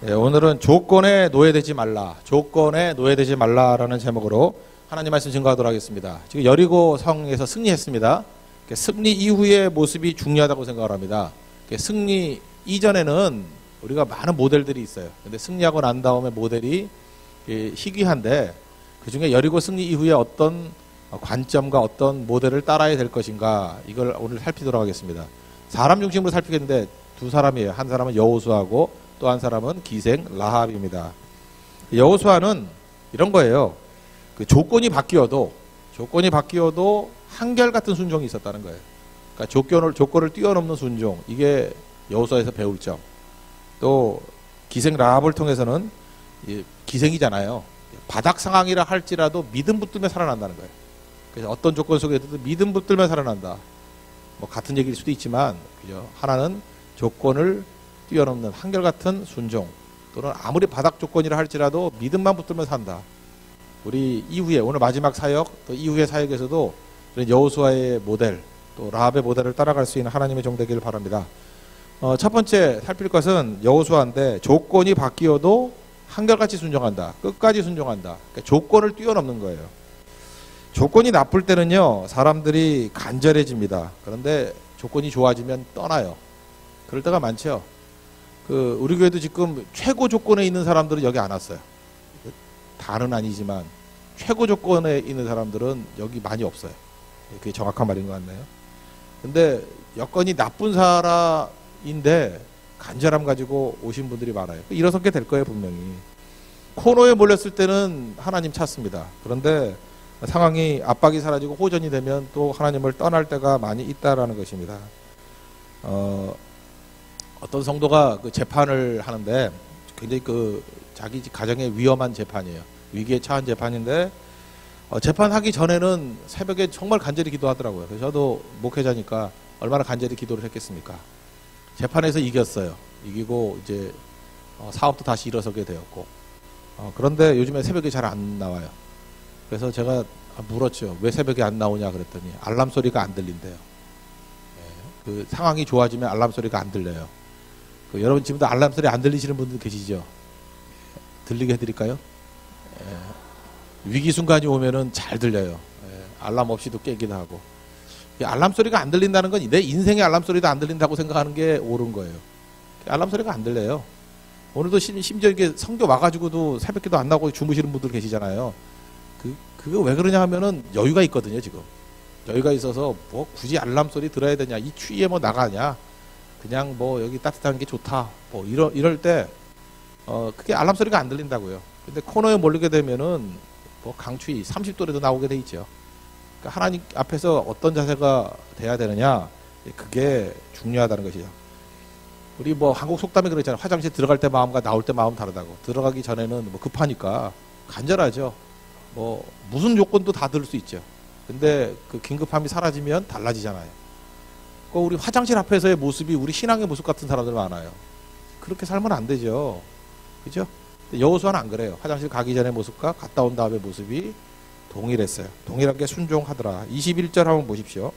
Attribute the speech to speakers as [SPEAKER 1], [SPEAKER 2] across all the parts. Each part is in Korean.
[SPEAKER 1] 예, 오늘은 조건에 노예되지 말라, 조건에 노예되지 말라라는 제목으로 하나님 말씀 증거하도록 하겠습니다. 지금 여리고 성에서 승리했습니다. 승리 이후의 모습이 중요하다고 생각을 합니다. 승리 이전에는 우리가 많은 모델들이 있어요. 근데 승리하고 난 다음에 모델이 희귀한데, 그 중에 여리고 승리 이후에 어떤 관점과 어떤 모델을 따라야 될 것인가, 이걸 오늘 살피도록 하겠습니다. 사람 중심으로 살피겠는데 두 사람이에요. 한 사람은 여호수아고 또 한 사람은 기생 라합입니다. 여호수아는 이런 거예요. 그 조건이 바뀌어도 한결같은 순종이 있었다는 거예요. 그러니까 조건을 뛰어넘는 순종, 이게 여호수아에서 배울 점. 또 기생 라합을 통해서는 기생이잖아요. 바닥 상황이라 할지라도 믿음 붙들며 살아난다는 거예요. 그래서 어떤 조건 속에서도 믿음 붙들며 살아난다. 뭐 같은 얘기일 수도 있지만, 그죠? 하나는 조건을 뛰어넘는 한결같은 순종, 또는 아무리 바닥 조건이라 할지라도 믿음만 붙들며 산다. 우리 이후에, 오늘 마지막 사역, 또 이후의 사역에서도 여호수아의 모델, 또 라합의 모델을 따라갈 수 있는 하나님의 종 되기를 바랍니다. 첫 번째 살필 것은 여호수아인데, 조건이 바뀌어도 한결같이 순종한다. 끝까지 순종한다. 그러니까 조건을 뛰어넘는 거예요. 조건이 나쁠 때는요, 사람들이 간절해집니다. 그런데 조건이 좋아지면 떠나요. 그럴 때가 많죠. 우리 교회도 지금 최고 조건에 있는 사람들은 여기 안 왔어요. 다는 아니지만 최고 조건에 있는 사람들은 여기 많이 없어요. 그게 정확한 말인 것 같네요. 근데 여건이 나쁜 사람인데 간절함 가지고 오신 분들이 많아요. 일어서게 될 거예요, 분명히. 코너에 몰렸을 때는 하나님 찾습니다. 그런데 상황이 압박이 사라지고 호전이 되면 또 하나님을 떠날 때가 많이 있다라는 것입니다. 어떤 성도가 그 재판을 하는데, 굉장히 자기 가정에 위험한 재판이에요. 위기에 처한 재판인데, 재판하기 전에는 새벽에 정말 간절히 기도하더라고요. 그래서 저도 목회자니까 얼마나 간절히 기도를 했겠습니까? 재판에서 이겼어요. 이기고 이제 사업도 다시 일어서게 되었고, 그런데 요즘에 새벽에 잘 안 나와요. 그래서 제가 물었죠. 왜 새벽에 안 나오냐 그랬더니 알람 소리가 안 들린대요. 그 상황이 좋아지면 알람 소리가 안 들려요. 여러분 지금도 알람 소리 안 들리시는 분들 계시죠? 들리게 해드릴까요? 위기 순간이 오면은 잘 들려요. 알람 없이도 깨기도 하고. 알람 소리가 안 들린다는 건 내 인생의 알람 소리도 안 들린다고 생각하는 게 옳은 거예요. 알람 소리가 안 들려요. 오늘도 심지어 이게 성교 와가지고도 새벽에도 안 나오고 주무시는 분들 계시잖아요. 그거 왜 그러냐 하면은 여유가 있거든요, 지금. 여유가 있어서 뭐 굳이 알람 소리 들어야 되냐, 이 추위에 뭐 나가냐, 그냥 뭐 여기 따뜻한 게 좋다, 뭐 이럴 때 그게 알람 소리가 안 들린다고요. 근데 코너에 몰리게 되면은 뭐 강추위 30도라도 나오게 돼 있죠. 그러니까 하나님 앞에서 어떤 자세가 돼야 되느냐, 그게 중요하다는 것이죠. 우리 뭐 한국 속담에 그러잖아요. 화장실 들어갈 때 마음과 나올 때 마음 다르다고. 들어가기 전에는 뭐 급하니까 간절하죠. 뭐 무슨 조건도 다 들을 수 있죠. 근데 그 긴급함이 사라지면 달라지잖아요. 우리 화장실 앞에서의 모습이 우리 신앙의 모습 같은 사람들 많아요. 그렇게 살면 안 되죠. 그죠? 여호수아는 안 그래요. 화장실 가기 전의 모습과 갔다 온 다음의 모습이 동일했어요. 동일하게 순종하더라. 21절 한번 보십시오.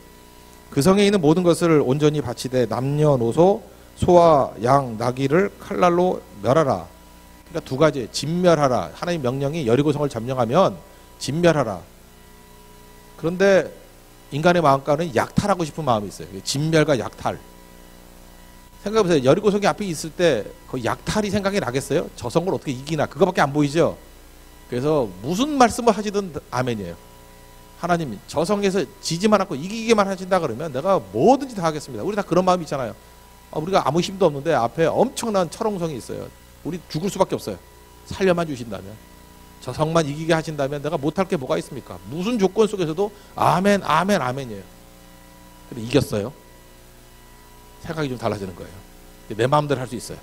[SPEAKER 1] 그 성에 있는 모든 것을 온전히 바치되 남녀노소 소와 양 나귀를 칼날로 멸하라. 그러니까 두 가지, 진멸하라. 하나님 명령이 여리고성을 점령하면 진멸하라. 그런데 인간의 마음가는 약탈하고 싶은 마음이 있어요. 진멸과 약탈. 생각해보세요. 여리고성이 앞에 있을 때 그 약탈이 생각이 나겠어요? 저 성을 어떻게 이기나, 그거밖에 안 보이죠. 그래서 무슨 말씀을 하시든 아멘이에요. 하나님 저 성에서 지지만 않고 이기기만 하신다 그러면 내가 뭐든지 다 하겠습니다. 우리 다 그런 마음이 있잖아요. 우리가 아무 힘도 없는데 앞에 엄청난 철옹성이 있어요. 우리 죽을 수밖에 없어요. 살려만 주신다면, 저 성만 이기게 하신다면 내가 못할 게 뭐가 있습니까? 무슨 조건 속에서도 아멘, 아멘, 아멘이에요. 근데 이겼어요. 생각이 좀 달라지는 거예요. 내 마음대로 할 수 있어요.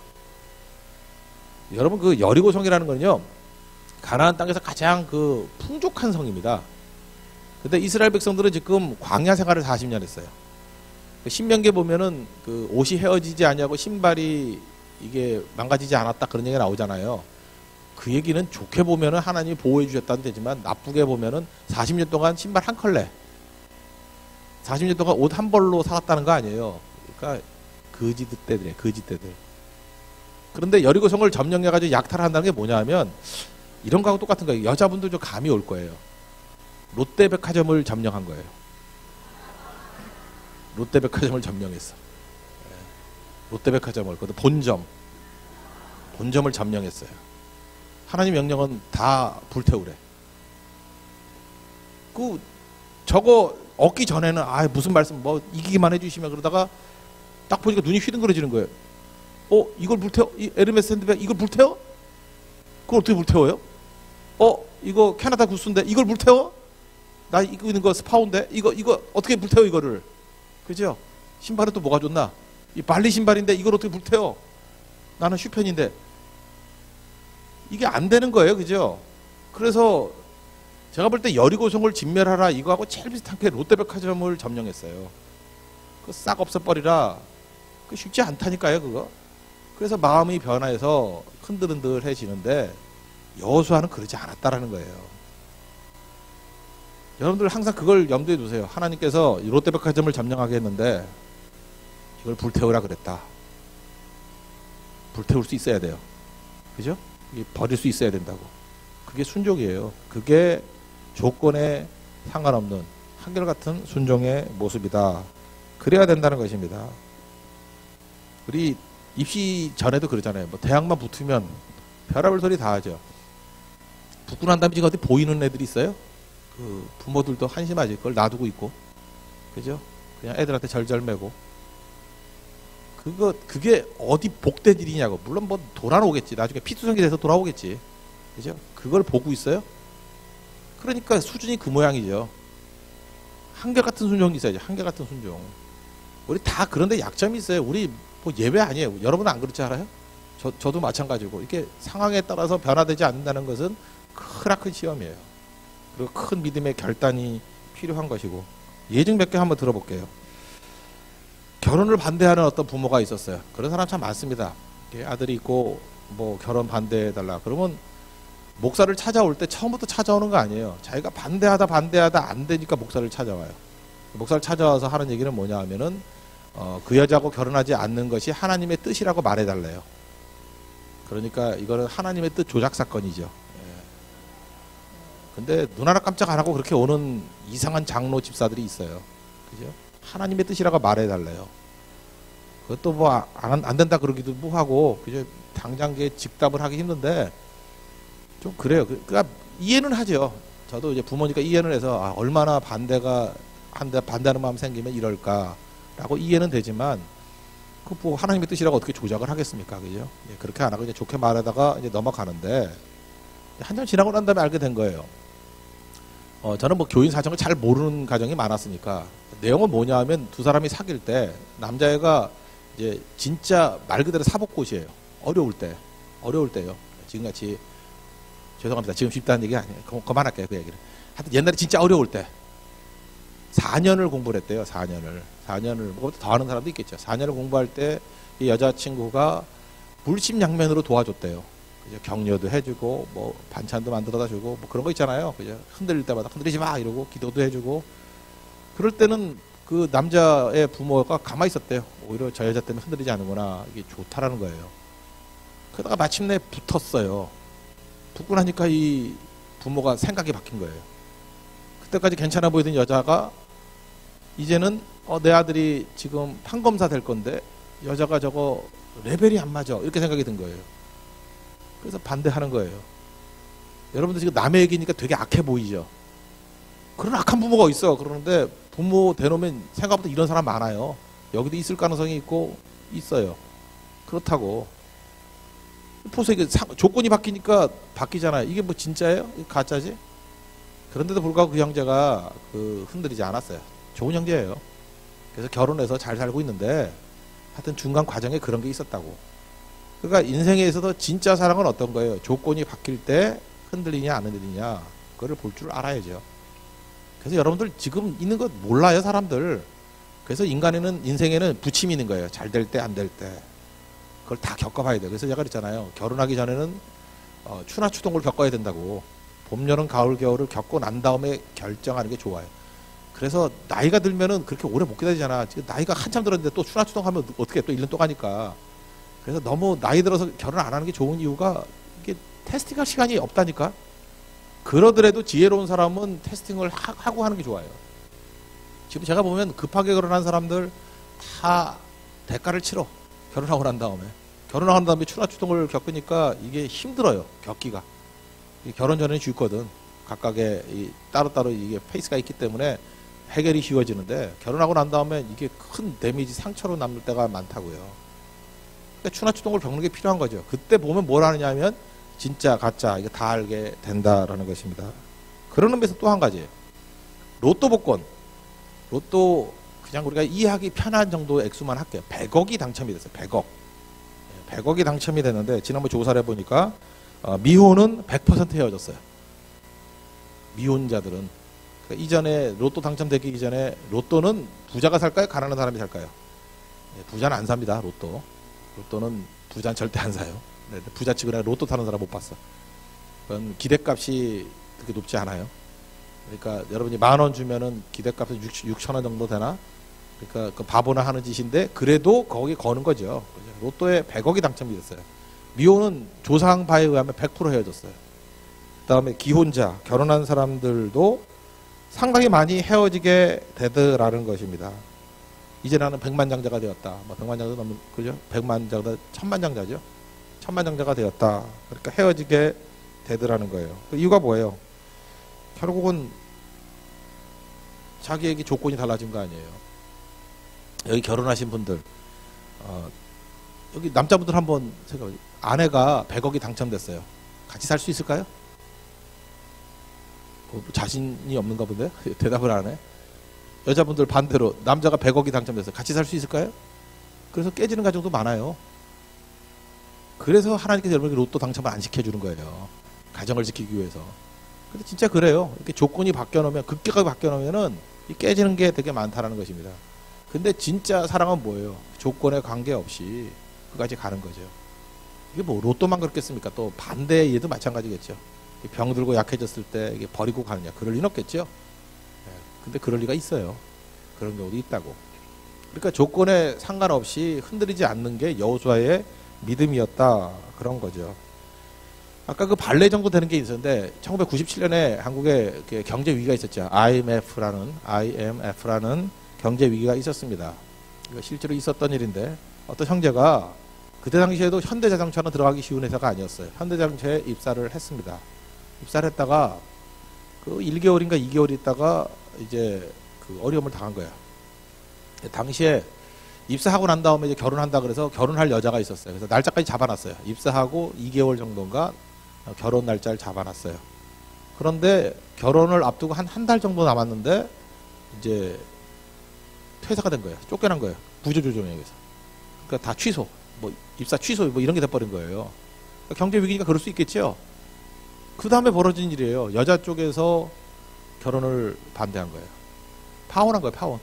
[SPEAKER 1] 여러분, 그 여리고성이라는 건요, 가나안 땅에서 가장 풍족한 성입니다. 근데 이스라엘 백성들은 지금 광야 생활을 40년 했어요. 신명기에 보면은 옷이 헤어지지 않냐고 신발이 이게 망가지지 않았다, 그런 얘기가 나오잖아요. 그 얘기는 좋게 보면은 하나님이 보호해 주셨다는 되지만, 나쁘게 보면은 40년 동안 신발 한 컬레, 40년 동안 옷 한 벌로 살았다는 거 아니에요. 그러니까 거지 때들. 그런데 여리고성을 점령해가지고 약탈한다는 게 뭐냐면 이런 거하고 똑같은 거예요. 여자분들 좀 감이 올 거예요. 롯데백화점을 점령한 거예요. 롯데백화점을 점령했어. 롯데백화점을, 그 본점을 점령했어요. 하나님 명령은 다 불태우래. 저거 얻기 전에는 무슨 말씀 뭐 이기기만 해주시면 그러다가 딱 보니까 눈이 휘둥그레지는 거예요. 이걸 불태워? 이 에르메스 핸드백 이걸 불태워? 그걸 어떻게 불태워요? 이거 캐나다 구스인데 이걸 불태워? 나 입고 있는 거 스파오인데 이거 어떻게 불태워 이거를? 그죠? 신발은 또 뭐가 좋나? 이 발리 신발인데 이걸 어떻게 불태워? 나는 슈편인데 이게 안 되는 거예요, 그죠? 그래서 제가 볼 때 여리고성을 진멸하라 이거하고 제일 비슷한 게 롯데백화점을 점령했어요. 그거 싹 없애버리라. 그 쉽지 않다니까요, 그거. 그래서 마음이 변화해서 흔들흔들해지는데 여호수아는 그러지 않았다라는 거예요. 여러분들 항상 그걸 염두에 두세요. 하나님께서 롯데백화점을 점령하게 했는데 이걸 불태우라 그랬다. 불태울 수 있어야 돼요. 그죠? 버릴 수 있어야 된다고. 그게 순종이에요. 그게 조건에 상관없는 한결같은 순종의 모습이다. 그래야 된다는 것입니다. 우리 입시 전에도 그러잖아요. 뭐 대학만 붙으면 별의별 소리 다 하죠. 붙고 난 다음에 지금 어디 보이는 애들이 있어요? 그 부모들도 한심하지. 그걸 놔두고 있고. 그죠? 그냥 애들한테 절절매고. 그게 어디 복된 일이냐고. 물론 뭐 돌아오겠지. 나중에 피투성이 돼서 돌아오겠지. 그죠? 그걸 보고 있어요? 그러니까 수준이 그 모양이죠. 한결같은 순종이 있어야지. 한결같은 순종. 우리 다 그런데 약점이 있어요. 우리 뭐 예외 아니에요. 여러분은 안 그렇지 않아요? 저도 마찬가지고. 이렇게 상황에 따라서 변화되지 않는다는 것은 크나큰 시험이에요. 그리고 큰 믿음의 결단이 필요한 것이고. 예증 몇 개 한번 들어볼게요. 결혼을 반대하는 어떤 부모가 있었어요. 그런 사람 참 많습니다. 아들이 있고 뭐 결혼 반대해달라. 그러면 목사를 찾아올 때 처음부터 찾아오는 거 아니에요. 자기가 반대하다 안 되니까 목사를 찾아와요. 목사를 찾아와서 하는 얘기는 뭐냐 하면은 그 여자하고 결혼하지 않는 것이 하나님의 뜻이라고 말해달래요. 그러니까 이거는 하나님의 뜻 조작 사건이죠. 근데 눈 하나 깜짝 안 하고 그렇게 오는 이상한 장로 집사들이 있어요. 그죠? 하나님의 뜻이라고 말해달래요. 그것도 뭐 안 된다 그러기도 뭐 하고, 그죠? 당장 직답을 하기 힘든데 좀 그래요. 그러니까 이해는 하죠. 저도 이제 부모니까 이해는 해서 얼마나 반대하는 마음 생기면 이럴까라고 이해는 되지만 그 뭐 하나님의 뜻이라고 어떻게 조작을 하겠습니까, 그죠? 그렇게 안 하고 이제 좋게 말하다가 이제 넘어가는데 한참 지나고 난 다음에 알게 된 거예요. 저는 뭐 교인 사정을 잘 모르는 가정이 많았으니까 내용은 뭐냐 하면 두 사람이 사귈 때 남자애가 이제 진짜 말 그대로 사복꽃이에요. 어려울 때요. 지금같이 죄송합니다. 지금 쉽다는 얘기 아니에요. 그만할게요. 그 얘기를. 하여튼 옛날에 진짜 어려울 때 4년을 공부를 했대요. 4년을 뭐 더 하는 사람도 있겠죠. 4년을 공부할 때 이 여자친구가 물심양면으로 도와줬대요. 그죠? 격려도 해주고 뭐 반찬도 만들어다 주고 뭐 그런 거 있잖아요. 그죠? 흔들릴 때마다 흔들리지 마 이러고 기도도 해주고. 그럴 때는 그 남자의 부모가 가만히 있었대요. 오히려 저 여자 때문에 흔들리지 않는구나. 이게 좋다라는 거예요. 그러다가 마침내 붙었어요. 붙고 나니까 이 부모가 생각이 바뀐 거예요. 그때까지 괜찮아 보이던 여자가 이제는 내 아들이 지금 판검사 될 건데 여자가 저거 레벨이 안 맞아 이렇게 생각이 든 거예요. 그래서 반대하는 거예요. 여러분들 지금 남의 얘기니까 되게 악해 보이죠. 그런 악한 부모가 있어. 그러는데 부모 대놓으면 생각보다 이런 사람 많아요. 여기도 있을 가능성이 있고 있어요. 그렇다고. 보세요. 이게 조건이 바뀌니까 바뀌잖아요. 이게 뭐 진짜예요? 이게 가짜지? 그런데도 불구하고 그 형제가 흔들리지 않았어요. 좋은 형제예요. 그래서 결혼해서 잘 살고 있는데 하여튼 중간 과정에 그런 게 있었다고. 그러니까 인생에 있어서 진짜 사랑은 어떤 거예요? 조건이 바뀔 때 흔들리냐 안 흔들리냐 그거를 볼 줄 알아야죠. 그래서 여러분들 지금 있는 거 몰라요, 사람들. 그래서 인생에는 부침이 있는 거예요. 잘 될 때 안 될 때. 그걸 다 겪어봐야 돼요. 그래서 제가 그랬잖아요. 결혼하기 전에는 추나 추동을 겪어야 된다고. 봄, 여름, 가을, 겨울을 겪고 난 다음에 결정하는 게 좋아요. 그래서 나이가 들면은 그렇게 오래 못 기다리잖아. 지금 나이가 한참 들었는데 또 추나 추동하면 어떻게 또 1년 또 가니까. 그래서 너무 나이 들어서 결혼 안 하는 게 좋은 이유가 이게 테스팅할 시간이 없다니까. 그러더라도 지혜로운 사람은 테스팅을 하고 하는 게 좋아요. 지금 제가 보면 급하게 결혼한 사람들 다 대가를 치러. 결혼하고 난 다음에. 결혼하고 난 다음에 추나추동을 겪으니까 이게 힘들어요. 겪기가. 결혼 전에는 쉽거든. 각각의 따로따로 이게 페이스가 있기 때문에 해결이 쉬워지는데 결혼하고 난 다음에 이게 큰 데미지 상처로 남을 때가 많다고요. 그러니까 추나추동을 겪는 게 필요한 거죠. 그때 보면 뭘 하느냐 하면 진짜 가짜 이거 다 알게 된다라는 것입니다. 그런 의미에서 또 한 가지. 로또 복권. 로또 그냥 우리가 이해하기 편한 정도의 액수만 할게요. 100억이 당첨이 됐어요. 100억. 100억이 당첨이 됐는데 지난번 조사를 해보니까 미혼은 100% 헤어졌어요. 미혼자들은. 그러니까 이전에 로또 당첨되기 이전에 로또는 부자가 살까요? 가난한 사람이 살까요? 부자는 안 삽니다. 로또는 부자는 절대 안 사요. 부자 치고나 로또 타는 사람 못 봤어. 그건 기대값이 그렇게 높지 않아요. 그러니까 여러분이 10,000원 주면은 기대값은 6,000원 정도 되나? 그러니까 그 바보나 하는 짓인데 그래도 거기 거는 거죠. 로또에 100억이 당첨이 됐어요. 미혼은 조사한 바에 의하면 100% 헤어졌어요. 그다음에 기혼자, 결혼한 사람들도 상당히 많이 헤어지게 되더라는 것입니다. 이제 나는 백만장자가 되었다. 뭐 백만장자 넘는 그죠? 백만장자, 천만장자죠. 천만장자가 되었다. 그러니까 헤어지게 되더라는 거예요. 그 이유가 뭐예요? 결국은 자기에게 조건이 달라진 거 아니에요. 여기 결혼하신 분들, 여기 남자분들 한번 생각해. 아내가 100억이 당첨됐어요. 같이 살 수 있을까요? 자신이 없는가 본데? 대답을 안 해. 여자분들 반대로 남자가 100억이 당첨됐어요. 같이 살 수 있을까요? 그래서 깨지는 가정도 많아요. 그래서 하나님께서 여러분에게 로또 당첨을 안 시켜주는 거예요. 가정을 지키기 위해서. 근데 진짜 그래요. 이렇게 조건이 바뀌어놓으면, 급격하게 바뀌어놓으면은 깨지는 게 되게 많다라는 것입니다. 근데 진짜 사랑은 뭐예요? 조건에 관계없이 그까지 가는 거죠. 이게 뭐 로또만 그렇겠습니까? 또 반대의 얘도 마찬가지겠죠. 병 들고 약해졌을 때 이게 버리고 가느냐. 그럴 리는 없겠죠. 근데 그럴 리가 있어요. 그런 경우도 있다고. 그러니까 조건에 상관없이 흔들리지 않는 게 여호수아의 믿음이었다. 그런 거죠. 아까 그 발레 정도 되는 게 있었는데 1997년에 한국에 경제 위기가 있었죠. IMF라는 경제 위기가 있었습니다. 이거 실제로 있었던 일인데 어떤 형제가 그때 당시에도 현대자동차는 들어가기 쉬운 회사가 아니었어요. 현대자동차에 입사를 했습니다. 입사를 했다가 그 1개월인가 2개월 있다가 이제 그 어려움을 당한 거야. 당시에 입사하고 난 다음에 이제 결혼한다 그래서 결혼할 여자가 있었어요. 그래서 날짜까지 잡아놨어요. 입사하고 2개월 정도인가 결혼 날짜를 잡아놨어요. 그런데 결혼을 앞두고 한 달 정도 남았는데 이제 퇴사가 된 거예요. 쫓겨난 거예요. 구조조정에 의해서. 그러니까 다 취소, 뭐 입사 취소, 뭐 이런 게 돼버린 거예요. 그러니까 경제 위기니까 그럴 수 있겠죠. 그 다음에 벌어진 일이에요. 여자 쪽에서 결혼을 반대한 거예요. 파혼한 거예요. 파혼.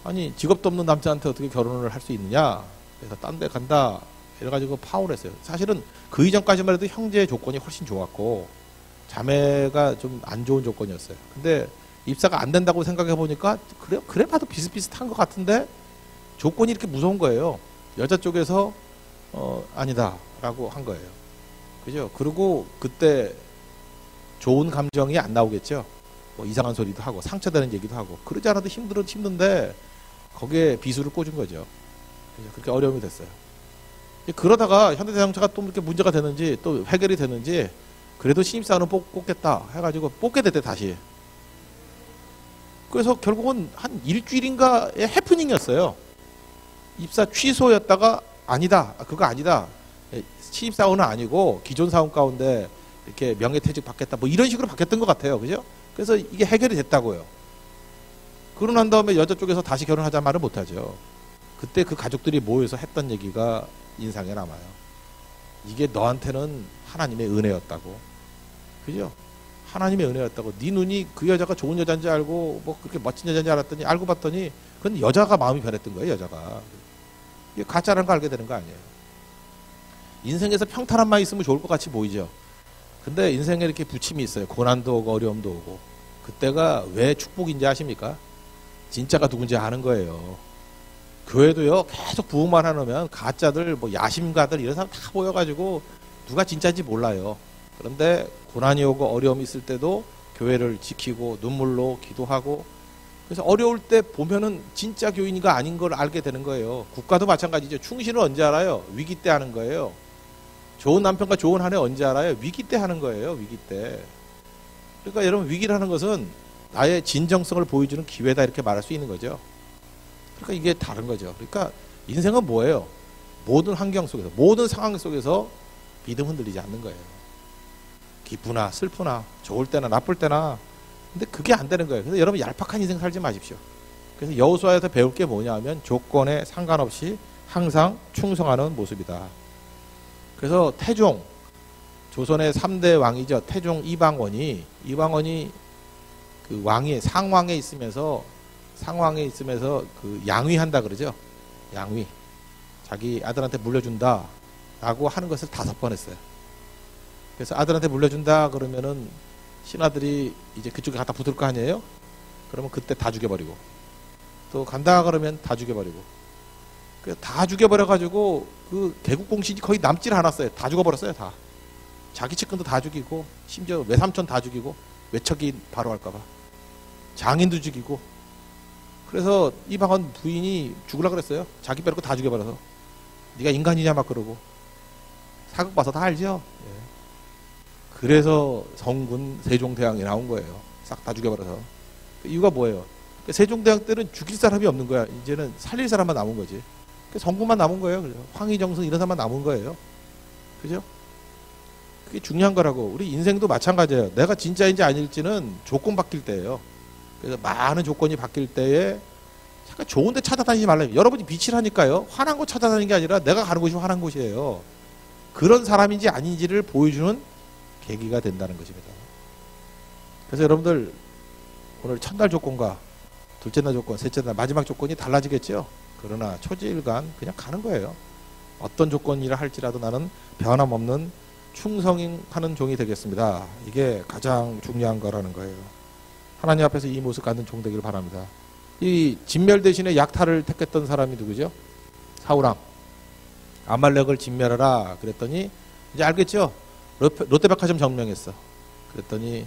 [SPEAKER 1] 아니 직업도 없는 남자한테 어떻게 결혼을 할 수 있느냐. 그래서 딴 데 간다. 이래가지고 파혼을 했어요. 사실은 그 이전까지만 해도 형제의 조건이 훨씬 좋았고 자매가 좀 안 좋은 조건이었어요. 근데 입사가 안 된다고 생각해 보니까 그래 봐도 비슷비슷한 것 같은데 조건이 이렇게 무서운 거예요. 여자 쪽에서 아니다라고 한 거예요. 그죠? 그리고 그때 좋은 감정이 안 나오겠죠. 뭐 이상한 소리도 하고 상처되는 얘기도 하고 그러지 않아도 힘든데 거기에 비수를 꽂은 거죠. 그죠? 그렇게 어려움이 됐어요. 그러다가 현대자동차가 또 이렇게 문제가 되는지 또 해결이 되는지 그래도 신입사원은 뽑겠다 해가지고 뽑게 됐대 다시. 그래서 결국은 한 일주일인가의 해프닝이었어요. 입사 취소였다가 아니다. 그거 아니다. 신입사원은 아니고 기존 사원 가운데 이렇게 명예퇴직 받겠다. 뭐 이런 식으로 바뀌었던 것 같아요. 그죠? 그래서 이게 해결이 됐다고요. 그러고 난 다음에 여자 쪽에서 다시 결혼하자 말을 못하죠. 그때 그 가족들이 모여서 했던 얘기가 인상에 남아요. 이게 너한테는 하나님의 은혜였다고. 그죠? 하나님의 은혜였다고. 네 눈이 그 여자가 좋은 여자인지 알고 뭐 그렇게 멋진 여자인지 알았더니 알고 봤더니 그건 여자가 마음이 변했던 거예요. 여자가. 이게 가짜라는 거 알게 되는 거 아니에요. 인생에서 평탄함만 있으면 좋을 것 같이 보이죠. 근데 인생에 이렇게 부침이 있어요. 고난도 오고 어려움도 오고. 그때가 왜 축복인지 아십니까? 진짜가 누군지 아는 거예요. 교회도요 계속 부흥만 해놓으면 가짜들 뭐 야심가들 이런 사람 다 모여가지고 누가 진짜인지 몰라요. 그런데 고난이 오고 어려움이 있을 때도 교회를 지키고 눈물로 기도하고, 그래서 어려울 때 보면은 진짜 교인인가 아닌 걸 알게 되는 거예요. 국가도 마찬가지죠. 충신을 언제 알아요? 위기 때 하는 거예요. 좋은 남편과 좋은 아내 언제 알아요? 위기 때 하는 거예요. 위기 때. 그러니까 여러분, 위기라는 것은 나의 진정성을 보여주는 기회다, 이렇게 말할 수 있는 거죠. 그러니까 이게 다른 거죠. 그러니까 인생은 뭐예요? 모든 환경 속에서, 모든 상황 속에서 믿음 흔들리지 않는 거예요. 기쁘나 슬프나 좋을 때나 나쁠 때나. 근데 그게 안 되는 거예요. 그래서 여러분, 얄팍한 인생 살지 마십시오. 그래서 여호수아에서 배울 게 뭐냐 하면 조건에 상관없이 항상 충성하는 모습이다. 그래서 태종, 조선의 3대 왕이죠. 태종 이방원이 그 왕이 상왕에 있으면서 그 양위한다 그러죠. 양위. 자기 아들한테 물려준다 라고 하는 것을 5번 했어요. 그래서 아들한테 물려준다 그러면은 신하들이 이제 그쪽에 갖다 붙을 거 아니에요? 그러면 그때 다 죽여버리고, 또 간다 그러면 다 죽여버리고, 다 죽여버려가지고 그 개국 공신이 거의 남질 않았어요. 다 죽어버렸어요. 다. 자기 측근도 다 죽이고, 심지어 외삼촌 다 죽이고, 외척이 바로 할까봐 장인도 죽이고. 그래서 이방원 부인이 죽으려고 그랬어요. 자기 빼놓고 다 죽여버려서. 네가 인간이냐 막 그러고. 사극 봐서 다 알죠. 예. 그래서 성군 세종대왕이 나온 거예요. 싹 다 죽여버려서. 이유가 뭐예요? 세종대왕 때는 죽일 사람이 없는 거야. 이제는 살릴 사람만 남은 거지. 성군만 남은 거예요. 황희정승 이런 사람만 남은 거예요. 그죠? 그게 중요한 거라고. 우리 인생도 마찬가지예요. 내가 진짜인지 아닐지는 조건 바뀔 때예요. 그래서 많은 조건이 바뀔 때에 잠깐 좋은 데 찾아다니지 말라요. 여러분이 빛을 하니까요. 화난 곳 찾아다니는 게 아니라 내가 가는 곳이 화난 곳이에요. 그런 사람인지 아닌지를 보여주는 계기가 된다는 것입니다. 그래서 여러분들, 오늘 첫날 조건과 둘째 날 조건, 셋째 날 마지막 조건이 달라지겠죠. 그러나 초지일간 그냥 가는 거예요. 어떤 조건이라 할지라도 나는 변함없는 충성하는 종이 되겠습니다. 이게 가장 중요한 거라는 거예요. 하나님 앞에서 이 모습 갖는 종 되기를 바랍니다. 이 진멸 대신에 약탈을 택했던 사람이 누구죠? 사울왕. 아말렉을 진멸하라 그랬더니 이제 알겠죠? 롯데백화점 점령했어. 그랬더니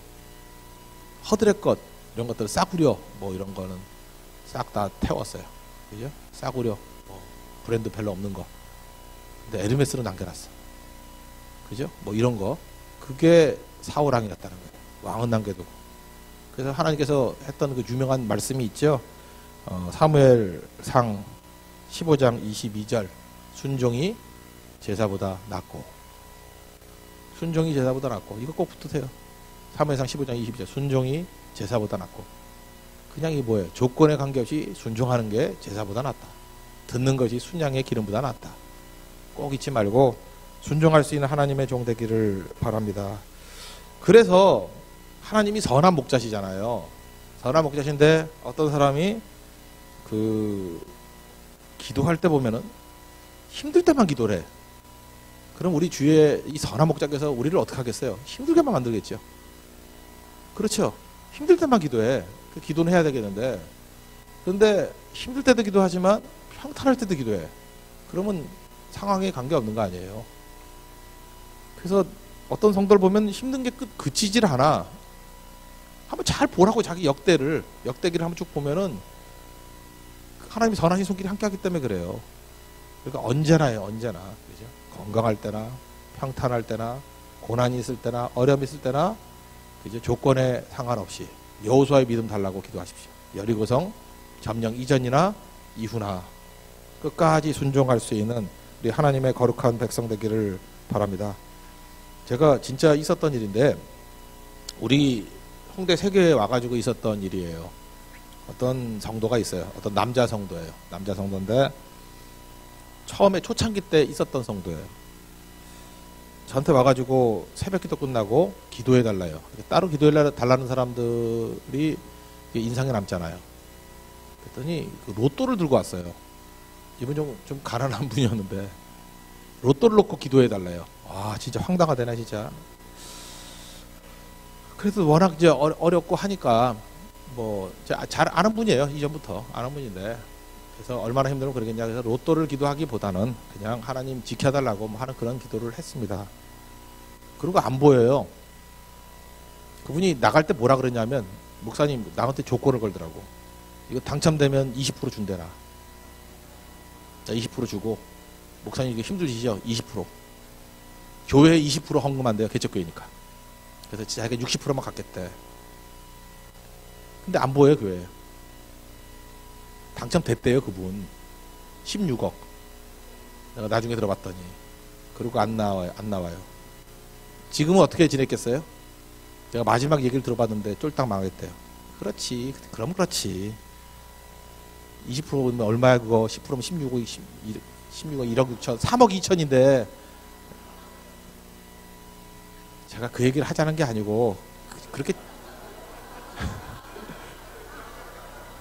[SPEAKER 1] 허드렛 것 이런 것들을 싸구려 뭐 이런 거는 싹 다 태웠어요. 그죠? 싸구려 뭐 브랜드 별로 없는 거. 근데 에르메스로 남겨놨어. 그죠? 뭐 이런 거. 그게 사울왕이었다는 거예요. 왕은 남겨두고. 그래서 하나님께서 했던 그 유명한 말씀이 있죠. 사무엘상 15장 22절. 순종이 제사보다 낫고. 순종이 제사보다 낫고. 이거 꼭 붙으세요. 사무엘상 15장 22절. 순종이 제사보다 낫고. 그냥 이 뭐예요? 조건에 관계없이 순종하는 게 제사보다 낫다. 듣는 것이 순양의 기름보다 낫다. 꼭 잊지 말고 순종할 수 있는 하나님의 종 되기를 바랍니다. 그래서 하나님이 선한 목자시잖아요. 선한 목자신데 어떤 사람이 기도할 때 보면은 힘들 때만 기도를 해. 그럼 우리 주위에 이 선한 목자께서 우리를 어떻게 하겠어요? 힘들게만 만들겠죠. 그렇죠. 힘들 때만 기도해. 그 기도는 해야 되겠는데. 그런데 힘들 때도 기도하지만 평탄할 때도 기도해. 그러면 상황에 관계없는 거 아니에요. 그래서 어떤 성도를 보면 힘든 게 그치질 않아. 한번 잘 보라고. 자기 역대기를 한번 쭉 보면은 하나님이 선하신 손길이 함께하기 때문에 그래요. 그러니까 언제나요. 언제나. 그죠? 건강할 때나 평탄할 때나 고난이 있을 때나 어려움이 있을 때나 그죠? 조건에 상관없이 여호수아의 믿음 달라고 기도하십시오. 여리고성 점령 이전이나 이후나 끝까지 순종할 수 있는 우리 하나님의 거룩한 백성 되기를 바랍니다. 제가 진짜 있었던 일인데 우리 홍대 세교에 와가지고 있었던 일이에요. 어떤 성도가 있어요. 어떤 남자 성도예요. 남자 성도인데 처음에 초창기 때 있었던 성도예요. 저한테 와가지고 새벽기도 끝나고 기도해달라요. 따로 기도해달라는 사람들이 인상에 남잖아요. 그랬더니 로또를 들고 왔어요. 이분 좀 가난한 분이었는데 로또를 놓고 기도해달라요. 와, 진짜 황당하대나 진짜. 그래도 워낙 이제 어렵고 하니까 뭐 잘 아는 분이에요. 이전부터 아는 분인데 그래서 얼마나 힘들면 그러겠냐. 그래서 로또를 기도하기보다는 그냥 하나님 지켜달라고 뭐 하는 그런 기도를 했습니다. 그리고 안 보여요. 그분이 나갈 때 뭐라 그러냐면, 목사님 나한테 조건을 걸더라고. 이거 당첨되면 20% 준대나. 자, 20% 주고, 목사님 이게 힘들시죠? 20%. 교회에 20% 헌금한대요. 개척교회니까. 그래서 자기가 60%만 갖겠대. 근데 안 보여요, 교회에. 당첨됐대요, 그분. 16억. 내가 나중에 들어봤더니. 그리고 안 나와요. 지금은 어떻게 지냈겠어요? 제가 마지막 얘기를 들어봤는데 쫄딱 망했대요. 그렇지. 그럼 그렇지. 20%면 얼마야, 그거? 10%면 16억, 1억 6천, 3억 2천인데. 제가 그 얘기를 하자는 게 아니고, 그렇게.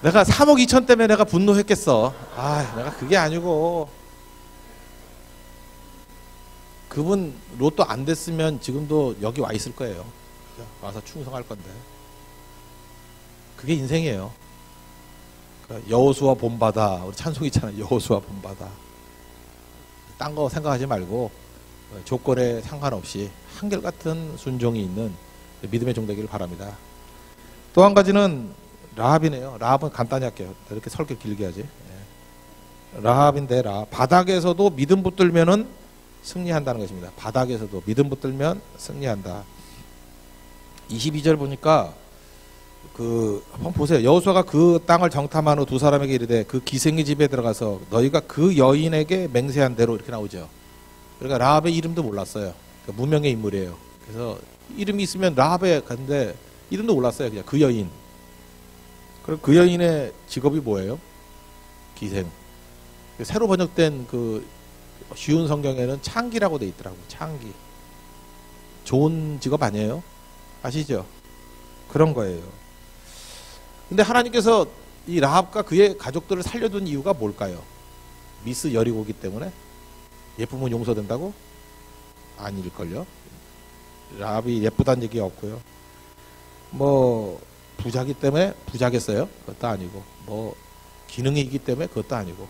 [SPEAKER 1] 내가 3억 2천 때문에 내가 분노했겠어. 내가 그게 아니고. 그분 로또 안 됐으면 지금도 여기 와 있을 거예요. 와서 충성할 건데. 그게 인생이에요. 그러니까 여호수아 본받아. 우리 찬송 있잖아요. 여호수아 본받아. 딴 거 생각하지 말고 조건에 상관없이 한결같은 순종이 있는 믿음의 종 되기를 바랍니다. 또 한 가지는 라합이네요. 라합은 간단히 할게요. 이렇게 설교 길게 하지. 라합인데, 바닥에서도 믿음 붙들면은 승리한다는 것입니다. 바닥에서도 믿음 붙들면 승리한다. 22절 보니까 한번 보세요. 여호수아가 그 땅을 정탐한 후 두 사람에게 이르되 그 기생의 집에 들어가서 너희가 그 여인에게 맹세한 대로, 이렇게 나오죠. 그러니까 라합의 이름도 몰랐어요. 그러니까 무명의 인물이에요. 그래서 이름이 있으면 라합에 갔는데 이름도 몰랐어요. 그냥 그 여인. 그럼 그 여인의 직업이 뭐예요? 기생. 새로 번역된 그 쉬운 성경에는 창기라고 돼 있더라고요. 창기. 좋은 직업 아니에요? 아시죠? 그런 거예요. 근데 하나님께서 이 라합과 그의 가족들을 살려둔 이유가 뭘까요? 미스 여리고기 때문에? 예쁘면 용서된다고? 아닐걸요? 라합이 예쁘다는 얘기 없고요. 뭐 부자기 때문에 부자겠어요? 그것도 아니고, 뭐 기능이 있기 때문에 그것도 아니고.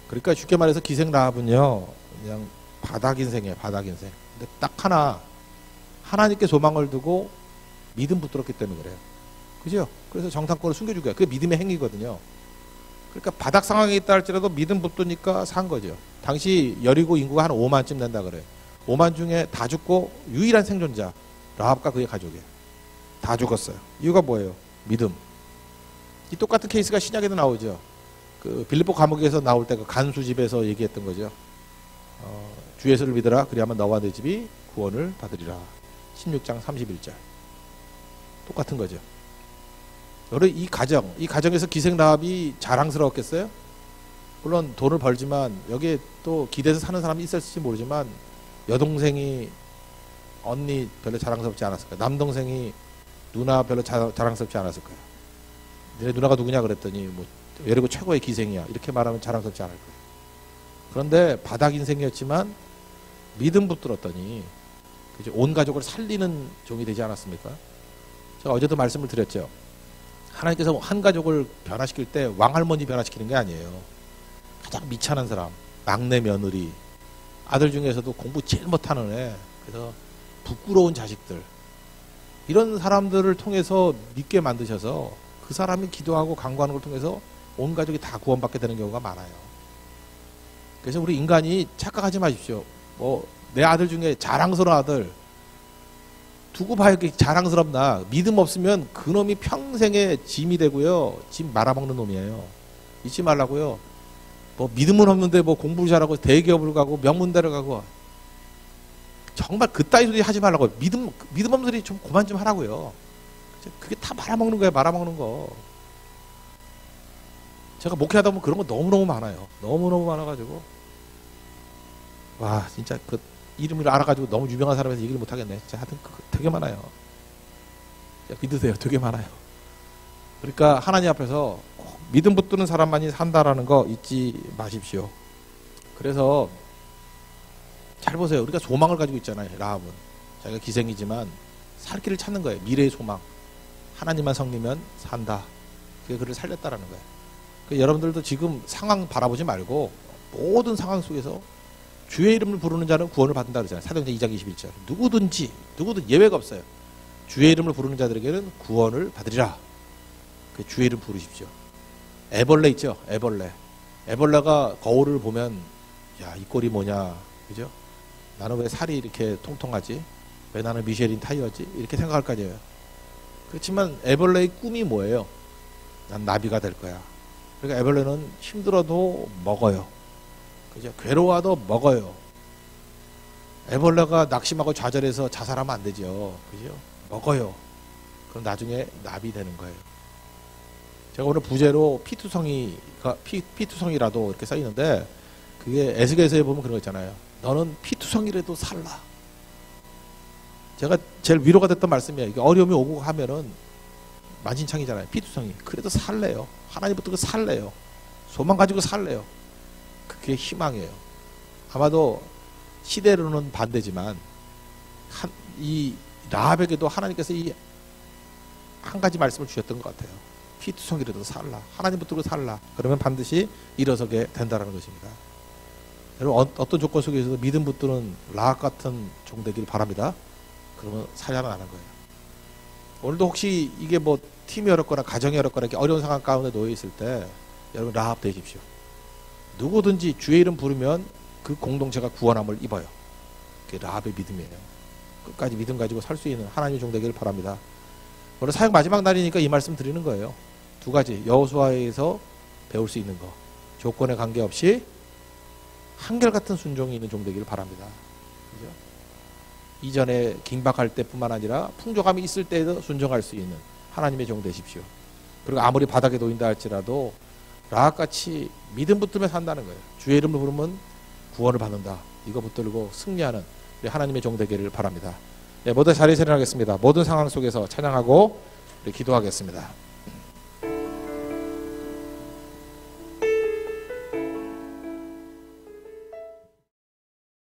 [SPEAKER 1] 그러니까 쉽게 말해서 기생 라합은요, 그냥 바닥 인생이에요. 바닥 인생. 근데 딱 하나, 하나님께 소망을 두고 믿음 붙들었기 때문에 그래요. 그죠? 그래서 정탐꾼을 숨겨준 거야. 그게 믿음의 행위거든요. 그러니까 바닥 상황에 있다 할지라도 믿음 붙드니까 산 거죠. 당시 여리고 인구가 한 5만쯤 된다 그래요. 5만 중에 다 죽고 유일한 생존자 라합과 그의 가족이에요. 다 죽었어요. 이유가 뭐예요? 믿음. 이 똑같은 케이스가 신약에도 나오죠. 그 빌립보 감옥에서 나올 때 그 간수집에서 얘기했던 거죠. 주 예수를 믿으라. 그리하면 너와 내 집이 구원을 받으리라. 16장 31절. 똑같은 거죠. 이 가정에서 기생 라합이 자랑스러웠겠어요? 물론 돈을 벌지만 여기에 또 기대서 사는 사람이 있을지 모르지만 여동생이 언니 별로 자랑스럽지 않았을 거예요. 남동생이 누나 별로 자랑스럽지 않았을 거예요. 너네 누나가 누구냐 그랬더니 뭐 여리고 최고의 기생이야. 이렇게 말하면 자랑스럽지 않을 거예요. 그런데 바닥 인생이었지만 믿음 붙들었더니 온 가족을 살리는 종이 되지 않았습니까? 제가 어제도 말씀을 드렸죠. 하나님께서 한 가족을 변화시킬 때 왕할머니 변화시키는 게 아니에요. 가장 미천한 사람, 막내 며느리, 아들 중에서도 공부 제일 못하는 애, 그래서 부끄러운 자식들, 이런 사람들을 통해서 믿게 만드셔서 그 사람이 기도하고 간구하는 걸 통해서 온 가족이 다 구원받게 되는 경우가 많아요. 그래서 우리 인간이 착각하지 마십시오. 뭐 내 아들 중에 자랑스러운 아들 두고 봐야 자랑스럽나. 믿음 없으면 그놈이 평생의 짐이 되고요. 짐 말아먹는 놈이에요. 잊지 말라고요. 뭐 믿음은 없는데 뭐 공부를 잘하고 대기업을 가고 명문대를 가고, 정말 그따위 소리 하지 말라고요. 믿음 없는 소리 좀 그만 좀 하라고요. 그게 다 말아먹는 거예요. 말아먹는 거. 제가 목회하다 보면 그런 거 너무너무 많아요. 너무너무 많아가지고 와, 진짜 그 이름을 알아가지고 너무 유명한 사람에서 얘기를 못하겠네. 진짜 하여튼 되게 많아요. 믿으세요. 되게 많아요. 그러니까 하나님 앞에서 꼭 믿음 붙드는 사람만이 산다라는 거 잊지 마십시오. 그래서 잘 보세요. 우리가 소망을 가지고 있잖아요. 라합은 자기가 기생이지만 살 길을 찾는 거예요. 미래의 소망. 하나님만 성리면 산다. 그게 그를 살렸다라는 거예요. 여러분들도 지금 상황 바라보지 말고 모든 상황 속에서 주의 이름을 부르는 자는 구원을 받는다 그러잖아요. 사도행전 2장 21절. 누구든 예외가 없어요. 주의 이름을 부르는 자들에게는 구원을 받으리라. 그 주의 이름 부르십시오. 애벌레 있죠? 애벌레가 거울을 보면 야, 이 꼴이 뭐냐, 그죠? 나는 왜 살이 이렇게 통통하지? 왜 나는 미쉐린 타이어지? 이렇게 생각할 거 아니에요. 그렇지만 애벌레의 꿈이 뭐예요? 난 나비가 될 거야. 그러니까 애벌레는 힘들어도 먹어요. 그죠? 괴로워도 먹어요. 애벌레가 낙심하고 좌절해서 자살하면 안 되죠. 그죠? 먹어요. 그럼 나중에 나비 되는 거예요. 제가 오늘 부제로 피투성이라도 이렇게 써 있는데, 그게 에스겔서에 보면 그런 거 있잖아요. 너는 피투성이라도 살라. 제가 제일 위로가 됐던 말씀이에요. 이게 어려움이 오고 하면은 만신창이잖아요. 피투성이. 그래도 살래요. 하나님 붙들고 살래요. 소망 가지고 살래요. 그게 희망이에요. 아마도 시대로는 반대지만 이 라합에게도 하나님께서 이 한 가지 말씀을 주셨던 것 같아요. 피투성이라도 살라. 하나님 붙들고 살라. 그러면 반드시 일어서게 된다는 것입니다. 여러분, 어떤 조건 속에서도 믿음 붙드는 라합 같은 종 되길 바랍니다. 그러면 살아나는 거예요. 오늘도 혹시 이게 뭐 팀이 어렵거나 가정이 어렵거나 이렇게 어려운 상황 가운데 놓여 있을 때 여러분 라합 되십시오. 누구든지 주의 이름 부르면 그 공동체가 구원함을 입어요. 그게 라합의 믿음이에요. 끝까지 믿음 가지고 살 수 있는 하나님의 종 되기를 바랍니다. 오늘 사역 마지막 날이니까 이 말씀 드리는 거예요. 두 가지, 여호수아에서 배울 수 있는 거, 조건에 관계없이 한결같은 순종이 있는 종 되기를 바랍니다. 그죠? 이전에 긴박할 때뿐만 아니라 풍족함이 있을 때에도 순종할 수 있는 하나님의 종 되십시오. 그리고 아무리 바닥에 놓인다 할지라도 라합같이 믿음 붙들며 산다는 거예요. 주의 이름을 부르면 구원을 받는다. 이거 붙들고 승리하는 우리 하나님의 종 되기를 바랍니다. 네, 모두 자리에 일어나겠습니다. 모든 상황 속에서 찬양하고 우리 기도하겠습니다.